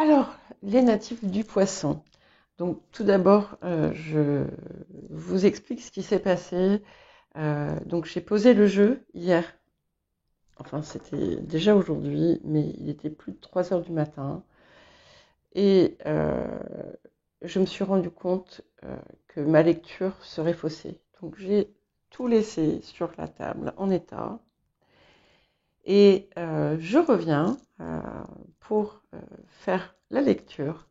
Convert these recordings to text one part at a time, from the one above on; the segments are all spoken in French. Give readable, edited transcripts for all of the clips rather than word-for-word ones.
Alors, les natifs du poisson. Donc, tout d'abord, je vous explique ce qui s'est passé. Donc, j'ai posé le jeu hier. Enfin, c'était déjà aujourd'hui, mais il était plus de 3 heures du matin. Et je me suis rendu compte que ma lecture serait faussée. Donc, j'ai tout laissé sur la table en état. Et je reviens pour faire la lecture,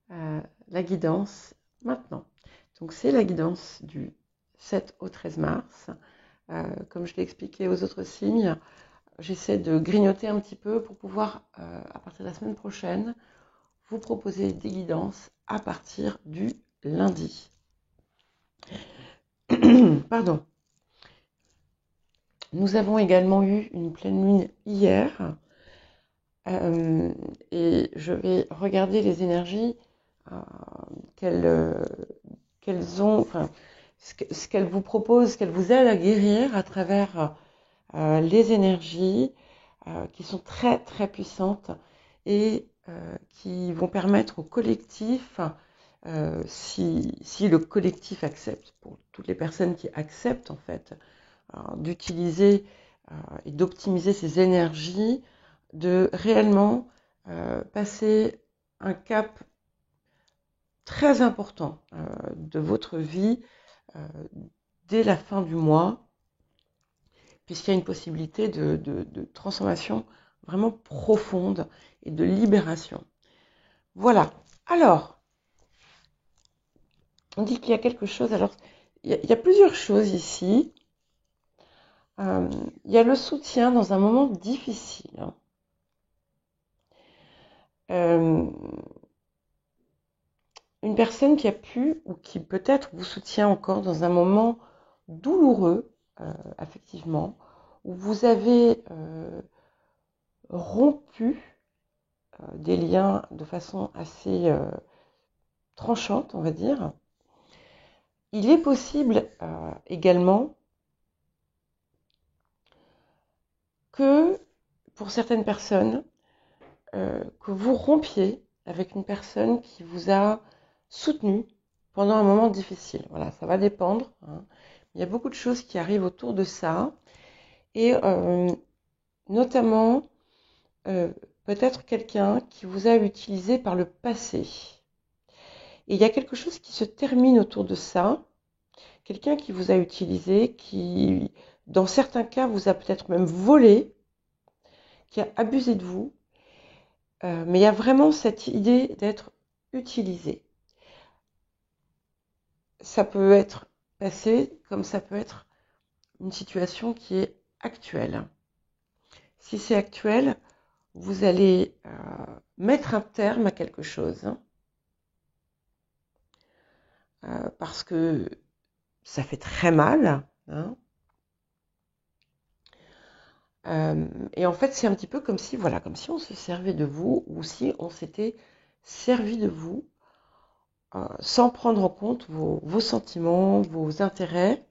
la guidance maintenant. Donc c'est la guidance du 7 au 13 mars. Comme je l'ai expliqué aux autres signes, j'essaie de grignoter un petit peu pour pouvoir, à partir de la semaine prochaine, vous proposer des guidances à partir du lundi. Pardon. Nous avons également eu une pleine lune hier. Et je vais regarder les énergies euh, qu'elles ont, enfin, ce qu'elles vous proposent, ce qu'elles vous aident à guérir à travers les énergies qui sont très très puissantes et qui vont permettre au collectif, si le collectif accepte, pour toutes les personnes qui acceptent en fait, d'utiliser et d'optimiser ces énergies, de réellement passer un cap très important de votre vie dès la fin du mois, puisqu'il y a une possibilité de transformation vraiment profonde et de libération. Voilà. Alors, on dit qu'il y a quelque chose. Alors, il y a plusieurs choses ici. Il y a le soutien dans un moment difficile. Une personne qui a pu ou qui peut-être vous soutient encore dans un moment douloureux, affectivement, où vous avez rompu des liens de façon assez tranchante, on va dire. Il est possible également que, pour certaines personnes, que vous rompiez avec une personne qui vous a soutenu pendant un moment difficile. Voilà, ça va dépendre. Hein. Il y a beaucoup de choses qui arrivent autour de ça. Et notamment, euh, peut-être quelqu'un qui vous a utilisé par le passé. Et il y a quelque chose qui se termine autour de ça. Quelqu'un qui vous a utilisé, qui, dans certains cas, vous a peut-être même volé, qui a abusé de vous. Mais il y a vraiment cette idée d'être utilisé. Ça peut être passé comme ça peut être une situation qui est actuelle. Si c'est actuel, vous allez mettre un terme à quelque chose. Parce que ça fait très mal. Hein. Et en fait, c'est un petit peu comme si, voilà, comme si on se servait de vous ou si on s'était servi de vous sans prendre en compte vos sentiments, vos intérêts.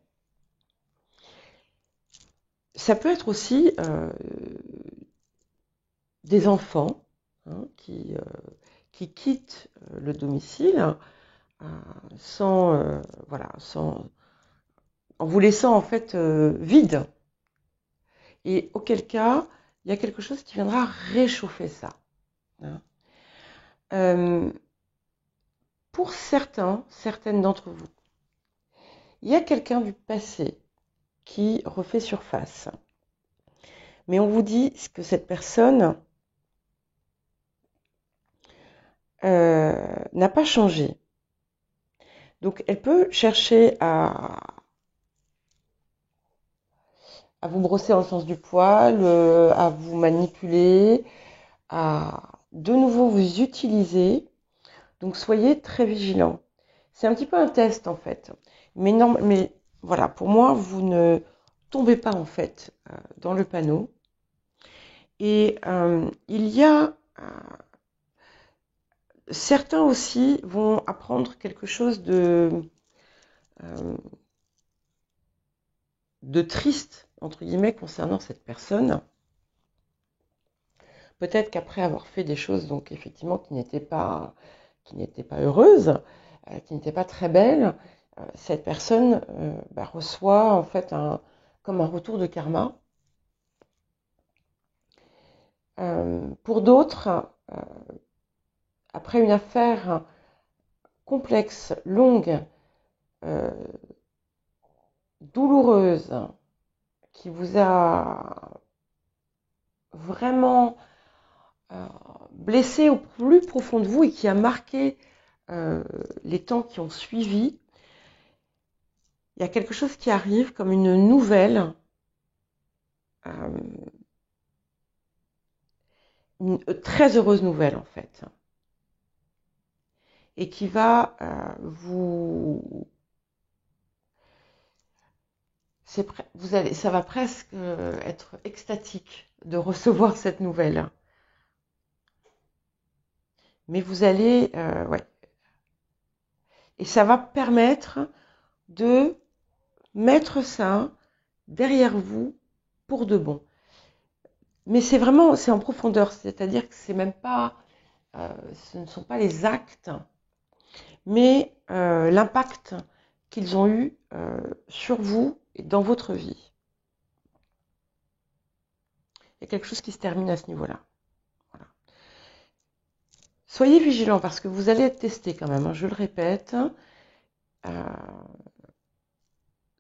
Ça peut être aussi des enfants hein, qui quittent le domicile sans, voilà, en vous laissant en fait vide. Et auquel cas, il y a quelque chose qui viendra réchauffer ça. Hein. Pour certaines d'entre vous, il y a quelqu'un du passé qui refait surface. Mais on vous dit que cette personne n'a pas changé. Donc elle peut chercher à vous brosser dans le sens du poil, à vous manipuler, à de nouveau vous utiliser. Donc soyez très vigilants. C'est un petit peu un test en fait. Mais voilà, pour moi, vous ne tombez pas en fait dans le panneau. Et il y a certains aussi vont apprendre quelque chose de triste entre guillemets concernant cette personne. Peut-être qu'après avoir fait des choses, donc effectivement, qui n'étaient pas heureuses, qui n'étaient pas très belles, cette personne reçoit en fait comme un retour de karma. Pour d'autres, après une affaire complexe, longue, euh, douloureuse, qui vous a vraiment blessé au plus profond de vous et qui a marqué les temps qui ont suivi, il y a quelque chose qui arrive comme une nouvelle, une très heureuse nouvelle en fait, et qui va ça va presque être extatique de recevoir cette nouvelle. Mais vous allez, ouais, et ça va permettre de mettre ça derrière vous pour de bon. Mais c'est en profondeur, c'est-à-dire que c'est même pas, ce ne sont pas les actes, mais l'impact qu'ils ont eu sur vous et dans votre vie. Il y a quelque chose qui se termine à ce niveau-là. Voilà. Soyez vigilants parce que vous allez être testé quand même, hein, je le répète.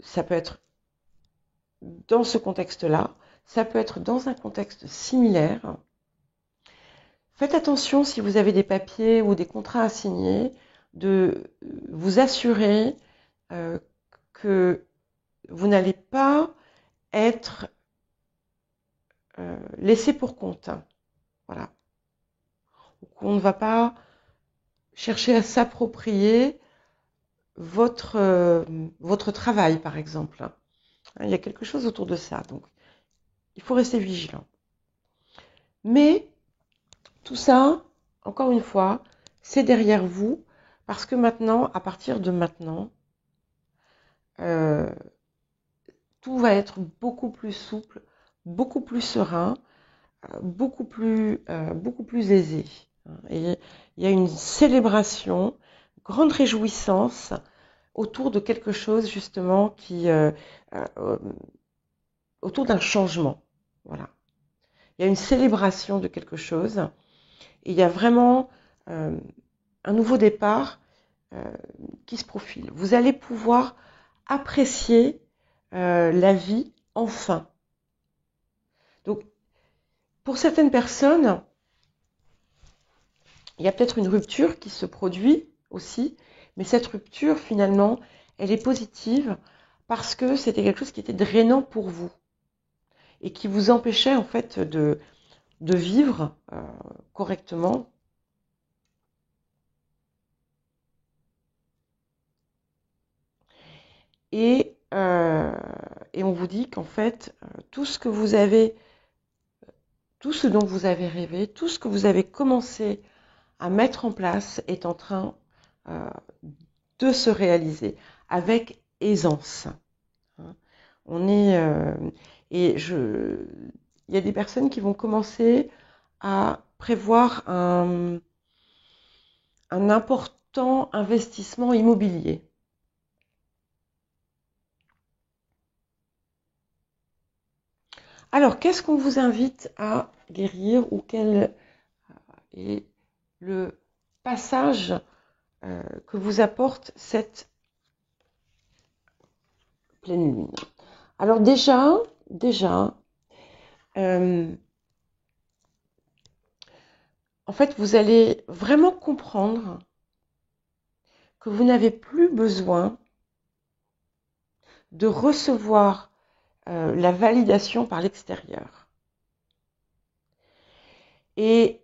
Ça peut être dans ce contexte-là, ça peut être dans un contexte similaire. Faites attention si vous avez des papiers ou des contrats à signer, de vous assurer que vous n'allez pas être laissé pour compte. Voilà. Qu'on ne va pas chercher à s'approprier votre travail, par exemple. Il y a quelque chose autour de ça, donc il faut rester vigilant. Mais tout ça, encore une fois, c'est derrière vous, parce que maintenant, à partir de maintenant, tout va être beaucoup plus souple, beaucoup plus serein, beaucoup plus aisé. Et il y a une célébration, grande réjouissance autour de quelque chose justement autour d'un changement. Voilà. Il y a une célébration de quelque chose et il y a vraiment un nouveau départ qui se profile. Vous allez pouvoir apprécier la vie enfin. Donc, pour certaines personnes, il y a peut-être une rupture qui se produit aussi, mais cette rupture, finalement, elle est positive parce que c'était quelque chose qui était drainant pour vous et qui vous empêchait en fait de vivre correctement. Et on vous dit qu'en fait, tout ce dont vous avez rêvé, tout ce que vous avez commencé à mettre en place est en train de se réaliser avec aisance. On est il y a des personnes qui vont commencer à prévoir un important investissement immobilier. Alors, qu'est-ce qu'on vous invite à guérir ou quel est le passage que vous apporte cette pleine lune? Alors déjà, en fait, vous allez vraiment comprendre que vous n'avez plus besoin de recevoir la validation par l'extérieur. Et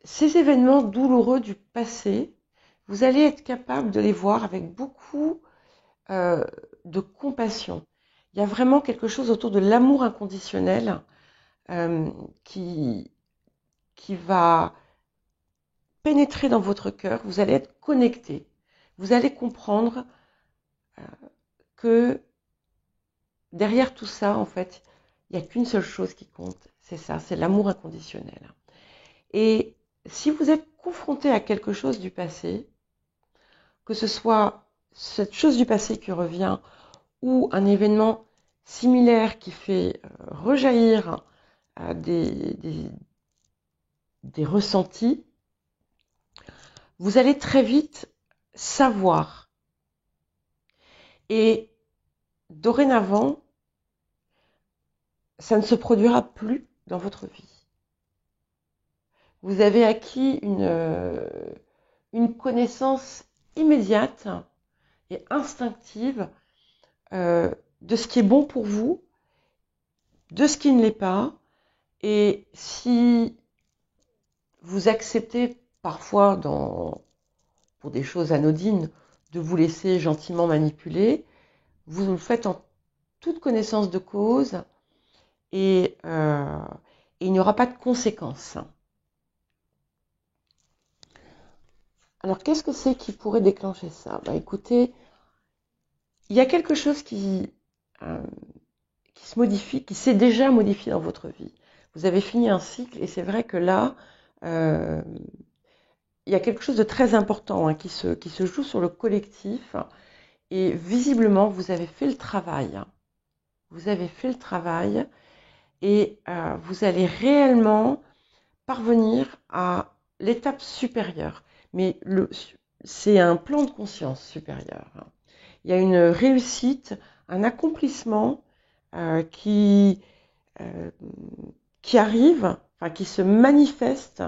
ces événements douloureux du passé, vous allez être capable de les voir avec beaucoup de compassion. Il y a vraiment quelque chose autour de l'amour inconditionnel qui va pénétrer dans votre cœur. Vous allez être connecté. Vous allez comprendre que derrière tout ça, en fait, il n'y a qu'une seule chose qui compte, c'est ça, c'est l'amour inconditionnel. Et si vous êtes confronté à quelque chose du passé, que ce soit cette chose du passé qui revient ou un événement similaire qui fait rejaillir des ressentis, vous allez très vite savoir. Et dorénavant, ça ne se produira plus dans votre vie. Vous avez acquis une connaissance immédiate et instinctive de ce qui est bon pour vous, de ce qui ne l'est pas. Et si vous acceptez parfois, pour des choses anodines, de vous laisser gentiment manipuler, vous le faites en toute connaissance de cause et il n'y aura pas de conséquences. Alors, qu'est-ce que c'est qui pourrait déclencher ça? Écoutez, il y a quelque chose qui se modifie, qui s'est déjà modifié dans votre vie. Vous avez fini un cycle et c'est vrai que là, il y a quelque chose de très important qui se joue sur le collectif et visiblement, vous avez fait le travail. Vous avez fait le travail et vous allez réellement parvenir à l'étape supérieure. Mais c'est un plan de conscience supérieur. Il y a une réussite, un accomplissement qui arrive, enfin qui se manifeste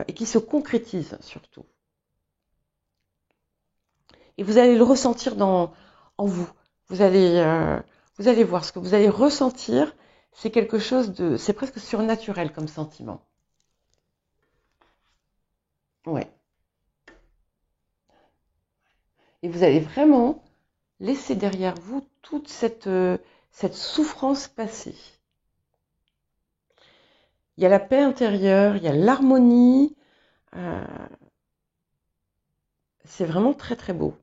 et qui se concrétise surtout. Et vous allez le ressentir en vous. Vous allez voir ce que vous allez ressentir, c'est quelque chose c'est presque surnaturel comme sentiment. Ouais. Et vous allez vraiment laisser derrière vous toute cette souffrance passée. Il y a la paix intérieure, il y a l'harmonie. C'est vraiment très très beau.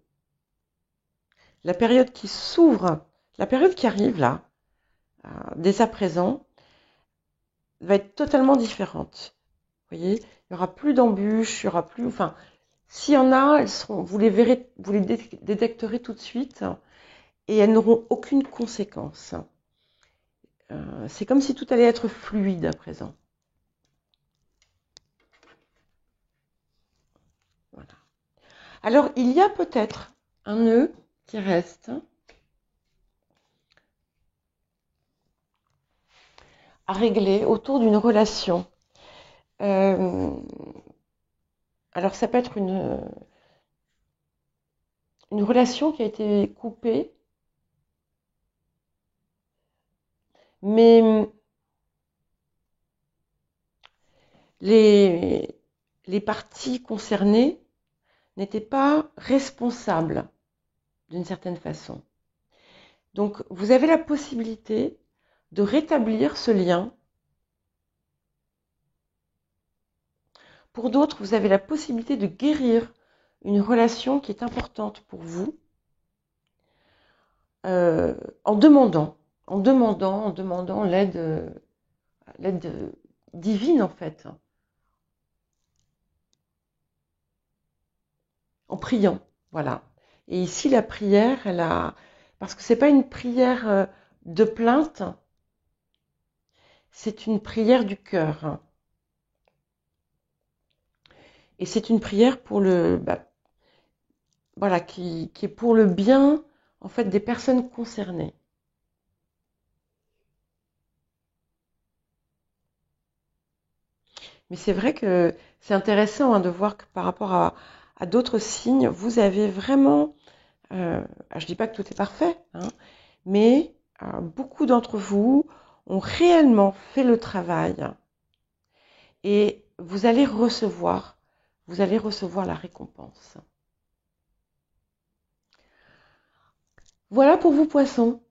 La période qui s'ouvre, la période qui arrive là, dès à présent, va être totalement différente. Vous voyez, il n'y aura plus d'embûches, il n'y aura plus... Enfin, s'il y en a, vous les verrez, vous les détecterez tout de suite et elles n'auront aucune conséquence. C'est comme si tout allait être fluide à présent. Voilà. Alors, il y a peut-être un nœud qui reste à régler autour d'une relation. Alors, ça peut être une relation qui a été coupée, mais les parties concernées n'étaient pas responsables d'une certaine façon. Donc, vous avez la possibilité de rétablir ce lien. Pour d'autres, vous avez la possibilité de guérir une relation qui est importante pour vous en demandant l'aide divine en fait, en priant, voilà. Et ici, la prière, parce que c'est pas une prière de plainte, c'est une prière du cœur. Et c'est une prière pour voilà, qui est pour le bien, en fait, des personnes concernées. Mais c'est vrai que c'est intéressant de voir que par rapport à d'autres signes, vous avez vraiment, je dis pas que tout est parfait, mais beaucoup d'entre vous ont réellement fait le travail et vous allez recevoir la récompense. Voilà pour vous, poissons.